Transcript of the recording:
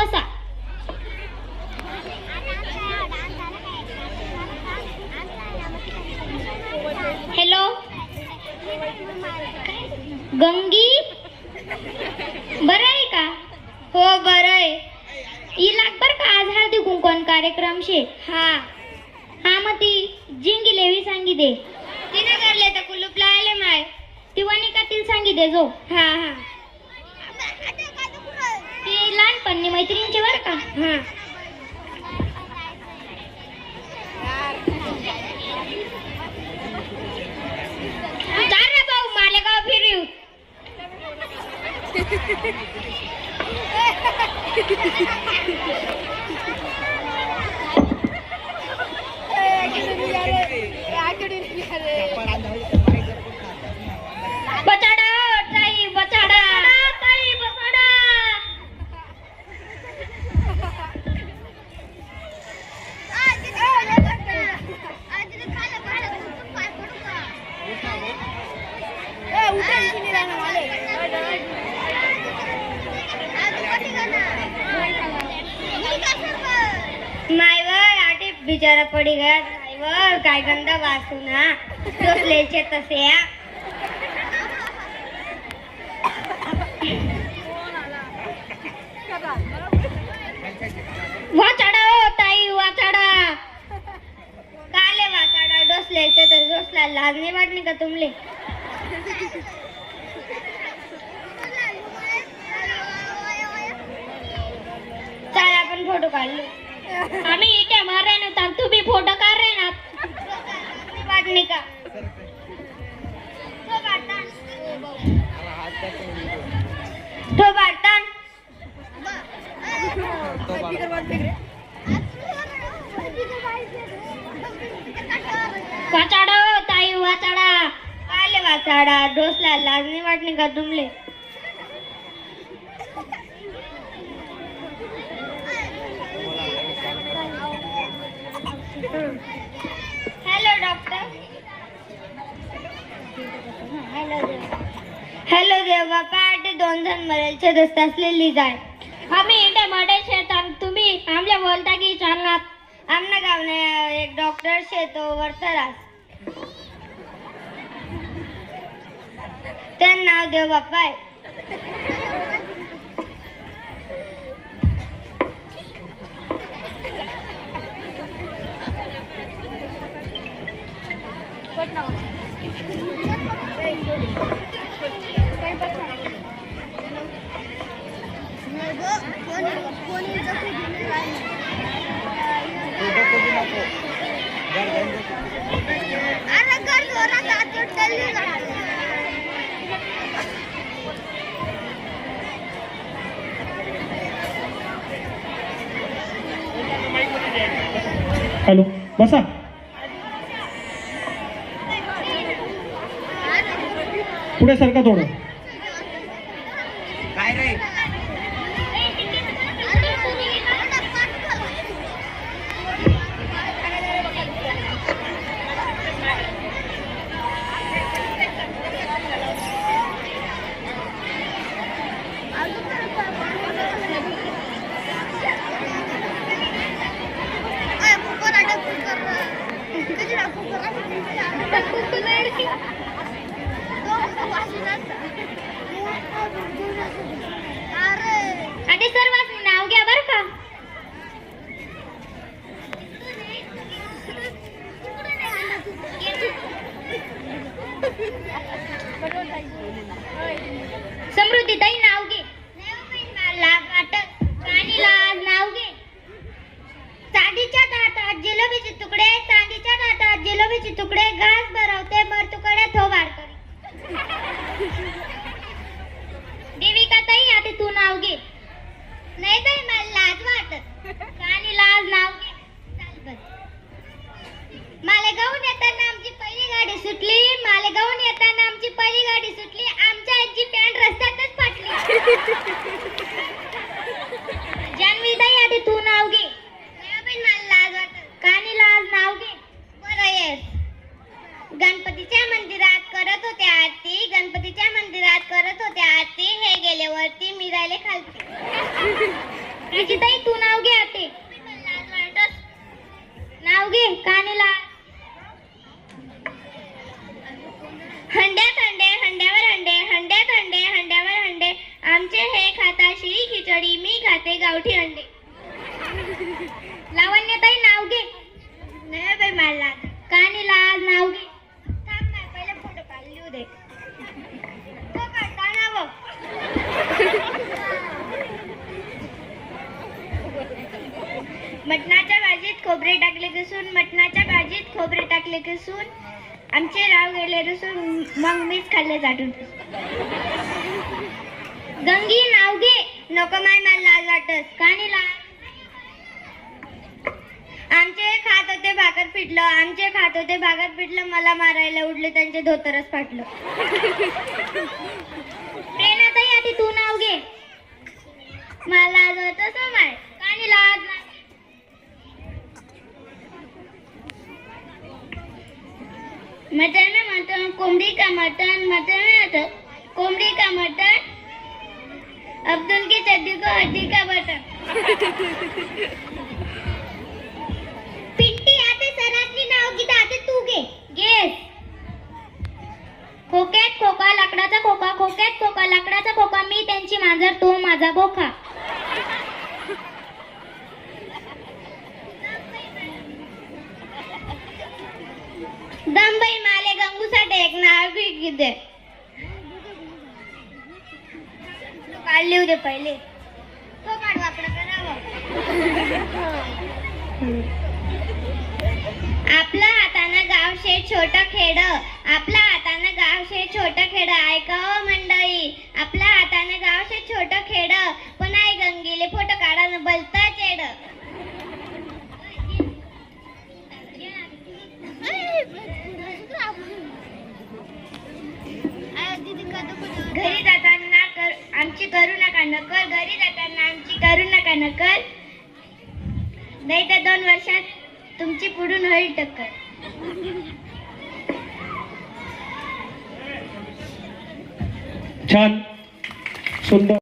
बसा. हॅलो गंगी, बरं आहे का? हो बरं आहे. इलाक बर का आज हळदी कुंकवान कार्यक्रम शे. हा हा मग ती जिंगी लेवी सांगी दे. तिने करले तर कुलूप लायले माय. ती वनिकातील सांगी दे जो. हा हा ती लहानपणी मैत्रिणीची बर का. हा भाऊ मालेगाव फिरू. बचाडा ताई, बचाडा ताई, बचाडा. मायवर आटे बिचारा पडी गया. मायवर काय गंदा वासू ना तसलेचे तसे. वाचाडा हो ताई, वाचाडा. काले वाचाडा डोसल्याचे तर डोसला लाज नाही वाटली का तुमले? चल आपण फोटो काढलो. आम्ही इथे मारे ना तू भी फोटो काढ रे ना. वाटणी का तो बारतान वाचाडा हो ताई, वाचाडा. काले वाचाडा डोसला लाज नाही वाटली का तुमले? Hello doctor. हॅलो देवा. पाटे 2 जण मरेलचे दस्त असलेली जाय. आम्ही इथे मडे शेतात तुम्ही आमल्या बोलता की चालणार. आमना गावने एक डॉक्टर शे तो वरतरास. त्यांचं नाव देव बाप्पा आहे. हॅलो बसा. पुढे सरका थोडं. काय रे? आणि सर्वांनी नाव घ्या बर का. समृद्धी ताई नाव घे. कानीलाल नाव घे. चांदीच्या ताटात जिलेबीचे तुकडे, चांदीच्या ताटात जिलेबीचे तुकडे. घास भरवते मर तुकडे थोबाड करी. देविका ताई आता तू नाव घे. नाही बाई मला लाज वाटत. कानीलाल नाव घे. चाल बस. मालेगावहून येताना आमची पहिली गाडी सुटली. मालेगावहून येताना आमची पहिली गाडी सुटली. आमच्या आजी पॅन्ट रस्त्यातच फाटली. जानवी ताई आता तू नाव घे. मला लाज वाटत. कानीलाल नाव घे. बरं येस. गणपतीच्या मंदिरात करत होते आरती. गणपतीच्या मंदिरात करत होते आरती. हे गेले वरती मी राहिले खालती. कसून मटणाच्या भाजीत खोबरे टाकले कसून आमचे राव गेले रसून मग मीच खाल्ले चाटून. गंगी नाव घे नको माय मला लाज वाटत कानी ला. आमचे खात होते भाकर पिटलं आमचे खात होते भाकर पिटलं मला मारायला उडले त्यांचे धोतरच फाटलं. प्रेरणाताई आधी तू नाव घे. मला लाज होत माय कानी लाज नाही. मटन में मटन कोंबड़ी का मटन मटन में मटन कोंबड़ी का मटन अब्दुल की चड्डी को हड्डी का बटन. पिंटी आते सरासनी नाव की आते तू घे. गेस. खोक्यात खोका लाकडाचा खोका खोक्यात खोका लाकडाचा खोका मी त्यांची मांजर तो माझा बोखा. दंबई माले गंगूसाठी एक नाव किती काढले होते पहिले तो काढ वापरा करावं. आपल्या हातानं गाव शे छोट खेड आपल्या हातानं गाव शे छोट खेड ऐकावं मंडळी. आपल्या हातानं गाव शे छोट खेड पण आई गंगीले फोटो काढा न बलता चेड. घरी जाताना आमची करू नका नकल घरी जाताना आमची करू नका नकल नाही तर 2 वर्षात तुमची पुढून होईल टक्कर. छान सुंदर.